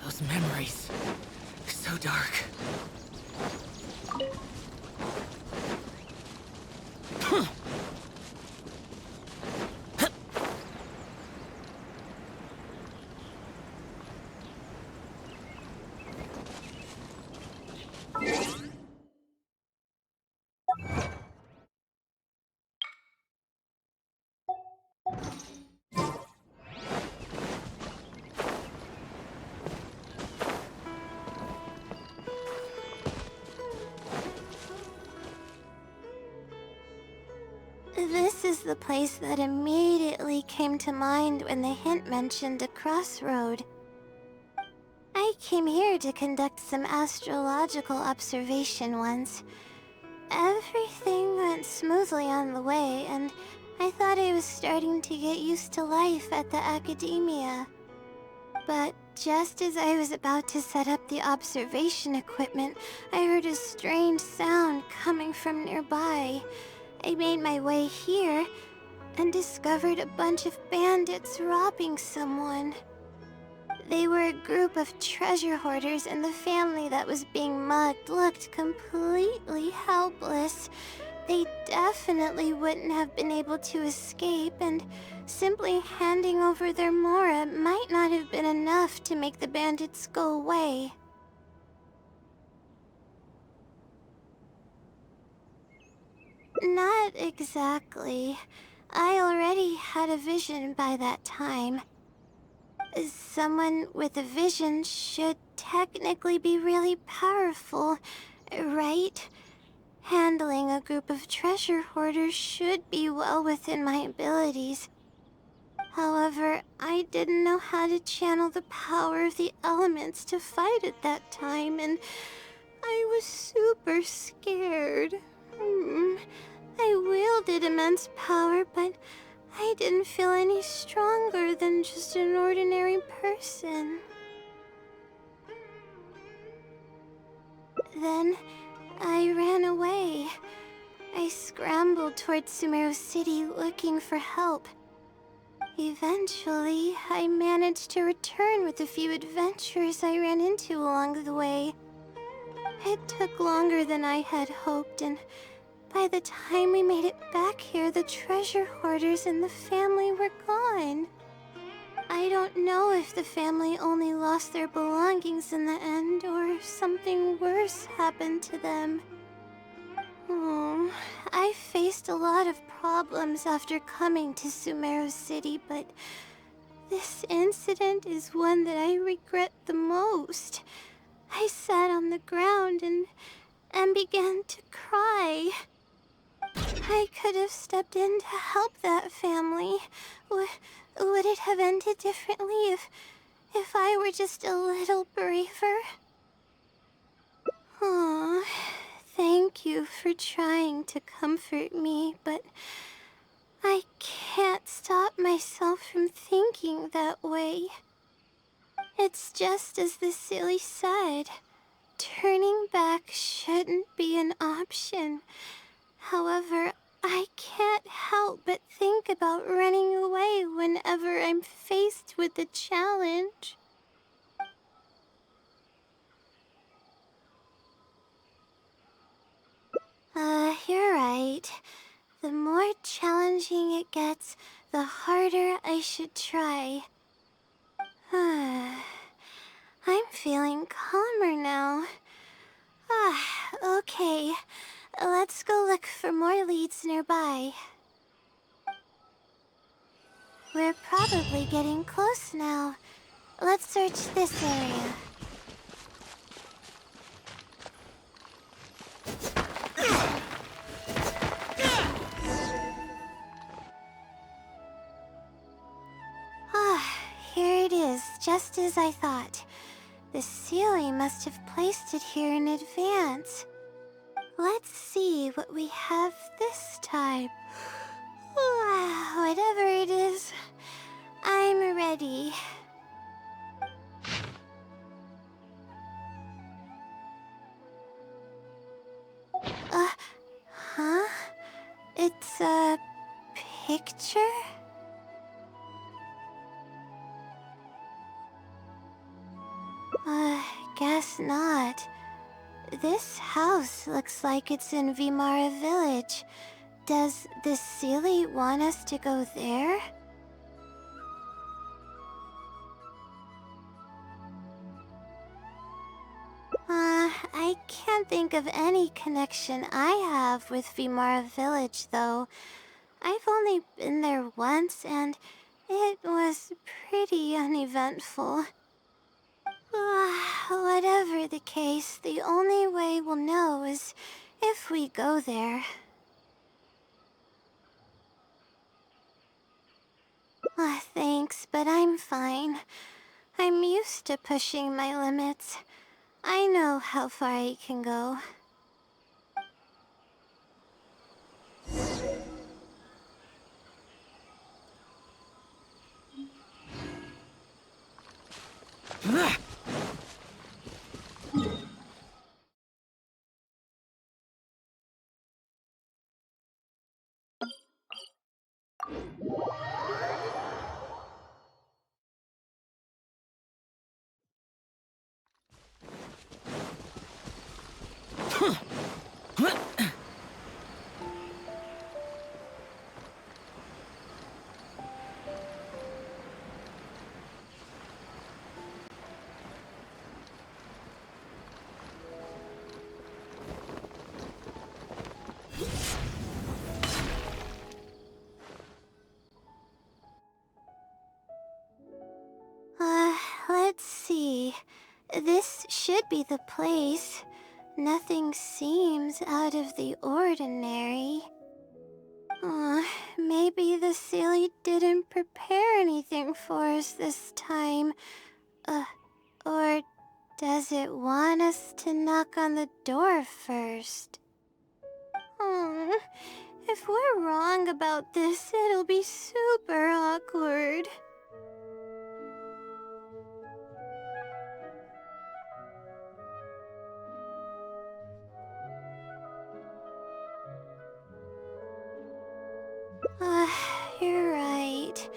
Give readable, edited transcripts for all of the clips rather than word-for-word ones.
Those memories. So dark. This is the place that immediately came to mind when the hint mentioned a crossroad. I came here to conduct some astrological observation once. Everything went smoothly on the way, and I thought I was starting to get used to life at the academia. But just as I was about to set up the observation equipment, I heard a strange sound coming from nearby. I made my way here and discovered a bunch of bandits robbing someone. They were a group of treasure hoarders, and the family that was being mugged looked completely helpless. They definitely wouldn't have been able to escape, and simply handing over their Mora might not have been enough to make the bandits go away. Not exactly. I already had a vision by that time. Someone with a vision should technically be really powerful, right? Handling a group of treasure hoarders should be well within my abilities. However, I didn't know how to channel the power of the elements to fight at that time, and I was super scared. I wielded immense power, but I didn't feel any stronger than just an ordinary person. Then, I ran away. I scrambled towards Sumeru City looking for help. Eventually, I managed to return with a few adventurers I ran into along the way. It took longer than I had hoped, and by the time we made it back here, the treasure hoarders and the family were gone. I don't know if the family only lost their belongings in the end, or if something worse happened to them. I faced a lot of problems after coming to Sumeru City, but this incident is one that I regret the most. I sat on the ground and began to cry. I could have stepped in to help that family. Would it have ended differently if I were just a little braver? Aw, thank you for trying to comfort me, but I can't stop myself from thinking that way. It's just as the Seelie said. Turning back shouldn't be an option. However, I can't help but think about running away whenever I'm faced with a challenge. You're right. The more challenging it gets, the harder I should try. I'm feeling calmer now. Okay. Let's go look for more leads nearby. We're probably getting close now. Let's search this area. Here it is, just as I thought. The Seelie must have placed it here in advance. Let's see what we have this time. Whatever it is, I'm ready. Huh? It's a picture? Guess not. This house looks like it's in Vimara Village. Does the Seelie want us to go there? I can't think of any connection I have with Vimara Village, though. I've only been there once, and it was pretty uneventful. Whatever the case, the only way we'll know is if we go there. Thanks, but I'm fine. I'm used to pushing my limits. I know how far I can go. Let's see. This should be the place. Nothing seems out of the ordinary. Maybe the Seelie didn't prepare anything for us this time. Or does it want us to knock on the door first? If we're wrong about this, it'll be super awkward. You're right.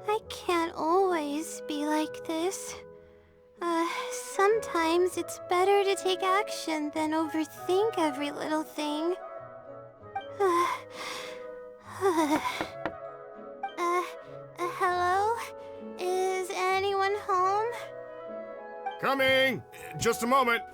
I can't always be like this. Sometimes it's better to take action than overthink every little thing. Hello? Is anyone home? Coming! Just a moment.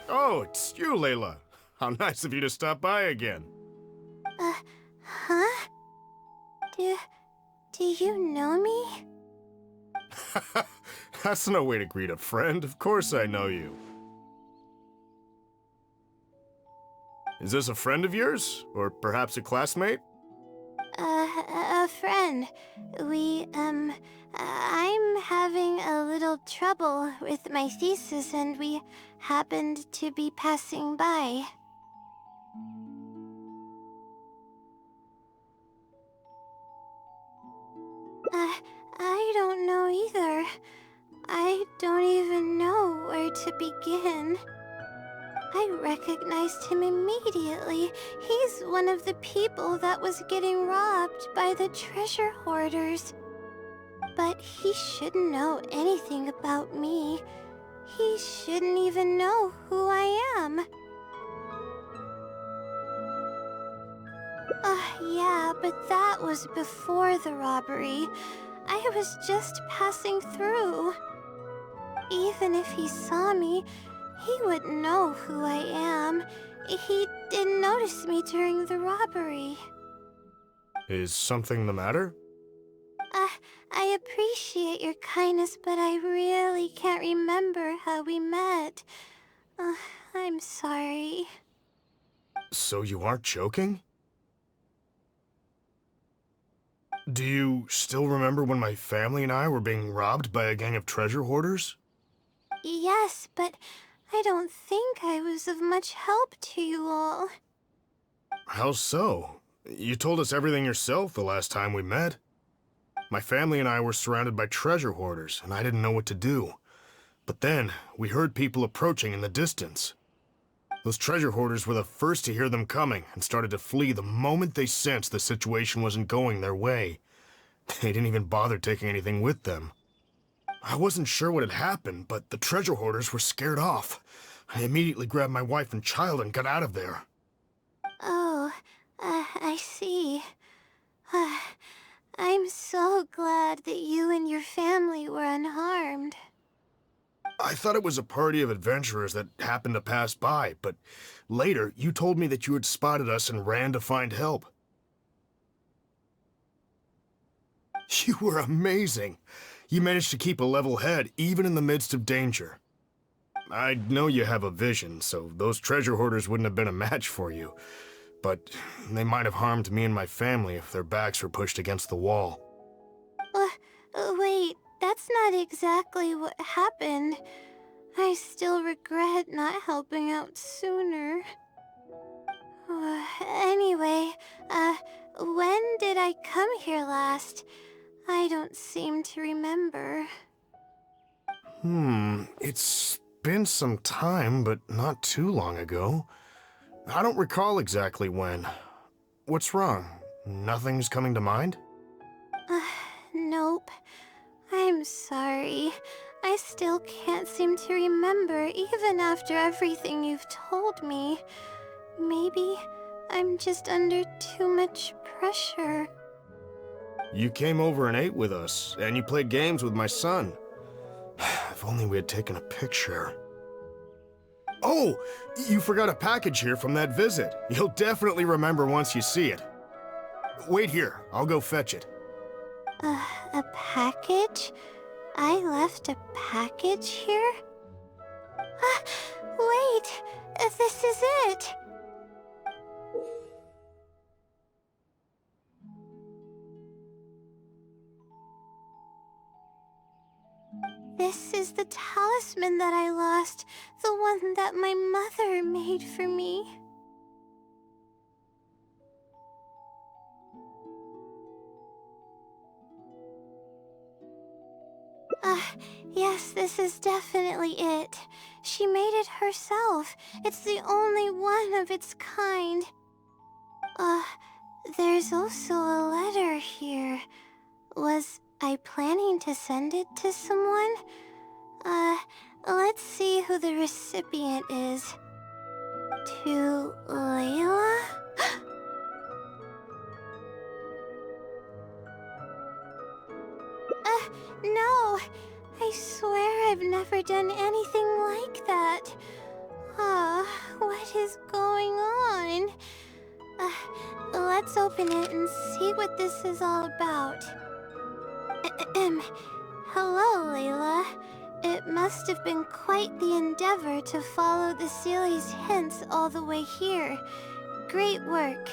Oh, it's you, Layla. How nice of you to stop by again. Huh? Do you know me? That's no way to greet a friend. Of course I know you. Is this a friend of yours? Or perhaps a classmate? A friend. I'm having a little trouble with my thesis, and we happened to be passing by. I don't know either. I don't even know where to begin. I recognized him immediately. He's one of the people that was getting robbed by the treasure hoarders. But he shouldn't know anything about me. He shouldn't even know who I am. Yeah, but that was before the robbery. I was just passing through. Even if he saw me, he wouldn't know who I am. He didn't notice me during the robbery. Is something the matter? I appreciate your kindness, but I really can't remember how we met. I'm sorry. So you aren't joking? Do you still remember when my family and I were being robbed by a gang of treasure hoarders? Yes, but I don't think I was of much help to you all. How so? You told us everything yourself the last time we met. My family and I were surrounded by treasure hoarders, and I didn't know what to do. But then, we heard people approaching in the distance. Those treasure hoarders were the first to hear them coming and started to flee the moment they sensed the situation wasn't going their way. They didn't even bother taking anything with them. I wasn't sure what had happened, but the treasure hoarders were scared off. I immediately grabbed my wife and child and got out of there. Oh, I see. I'm so glad that you and your family were unharmed. I thought it was a party of adventurers that happened to pass by, but later you told me that you had spotted us and ran to find help. You were amazing. You managed to keep a level head even in the midst of danger. I know you have a vision, so those treasure hoarders wouldn't have been a match for you. But they might have harmed me and my family if their backs were pushed against the wall. Wait, that's not exactly what happened. I still regret not helping out sooner. Anyway, when did I come here last? I don't seem to remember. It's been some time, but not too long ago. I don't recall exactly when. What's wrong? Nothing's coming to mind? Nope. I'm sorry. I still can't seem to remember, even after everything you've told me. Maybe I'm just under too much pressure. You came over and ate with us, and you played games with my son. If only we had taken a picture. Oh, you forgot a package here from that visit. You'll definitely remember once you see it. Wait here, I'll go fetch it. A package? I left a package here? Wait! This is it! This is the talisman that I lost, the one that my mother made for me. Yes, this is definitely it. She made it herself. It's the only one of its kind. There's also a letter here. Was I planning to send it to someone? Let's see who the recipient is. To Layla? No! I swear I've never done anything like that. What is going on? Let's open it and see what this is all about. Hello, Layla. It must have been quite the endeavor to follow the Seelie's hints all the way here. Great work.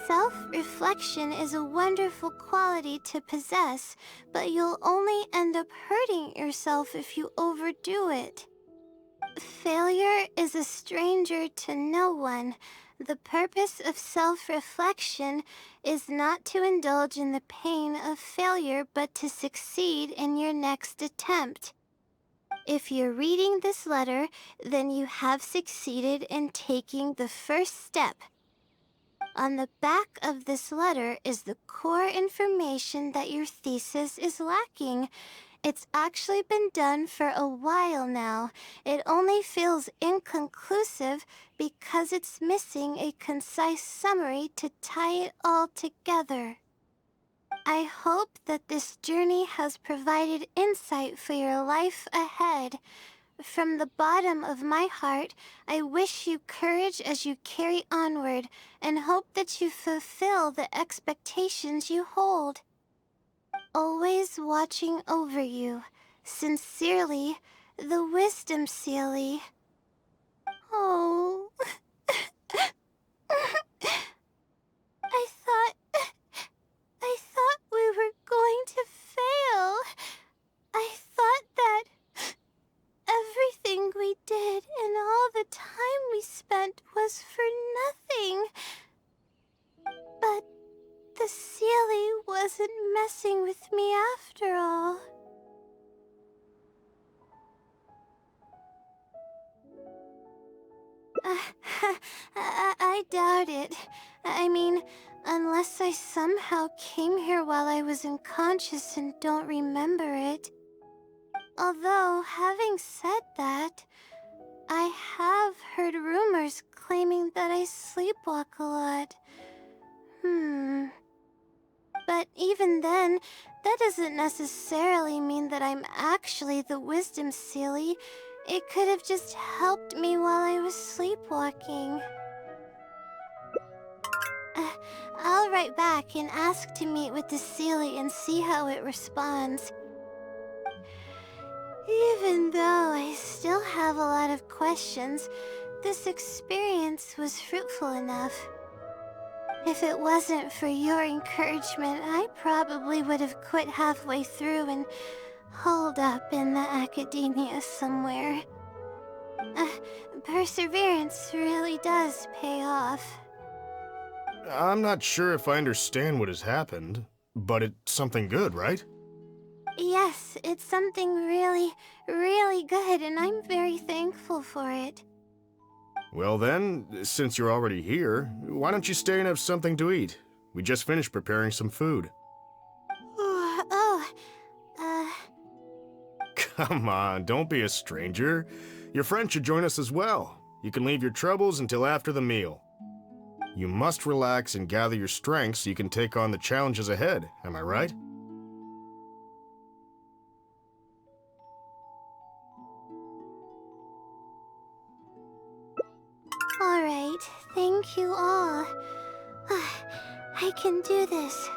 Self-reflection is a wonderful quality to possess, but you'll only end up hurting yourself if you overdo it. Failure is a stranger to no one. The purpose of self-reflection is not to indulge in the pain of failure, but to succeed in your next attempt. If you're reading this letter, then you have succeeded in taking the first step. On the back of this letter is the core information that your thesis is lacking. It's actually been done for a while now. It only feels inconclusive because it's missing a concise summary to tie it all together. I hope that this journey has provided insight for your life ahead. From the bottom of my heart, I wish you courage as you carry onward and hope that you fulfill the expectations you hold. Always watching over you. Sincerely, the Wisdom Seelie. Oh. I thought we were going to fail. I thought that everything we did and all the time we spent was for nothing. But the Seelie wasn't messing with me after all. I doubt it. I mean, unless I somehow came here while I was unconscious and don't remember it. Although, having said that, I have heard rumors claiming that I sleepwalk a lot. But even then, that doesn't necessarily mean that I'm actually the Wisdom Seelie. It could have just helped me while I was sleepwalking. I'll write back and ask to meet with the Seelie and see how it responds. Even though I still have a lot of questions, this experience was fruitful enough. If it wasn't for your encouragement, I probably would have quit halfway through and holed up in the academia somewhere. Perseverance really does pay off. I'm not sure if I understand what has happened, but it's something good, right? Yes, it's something really, really good, and I'm very thankful for it. Well then, since you're already here, why don't you stay and have something to eat? We just finished preparing some food. Come on, don't be a stranger. Your friend should join us as well. You can leave your troubles until after the meal. You must relax and gather your strength so you can take on the challenges ahead, am I right? Alright, thank you all. I can do this.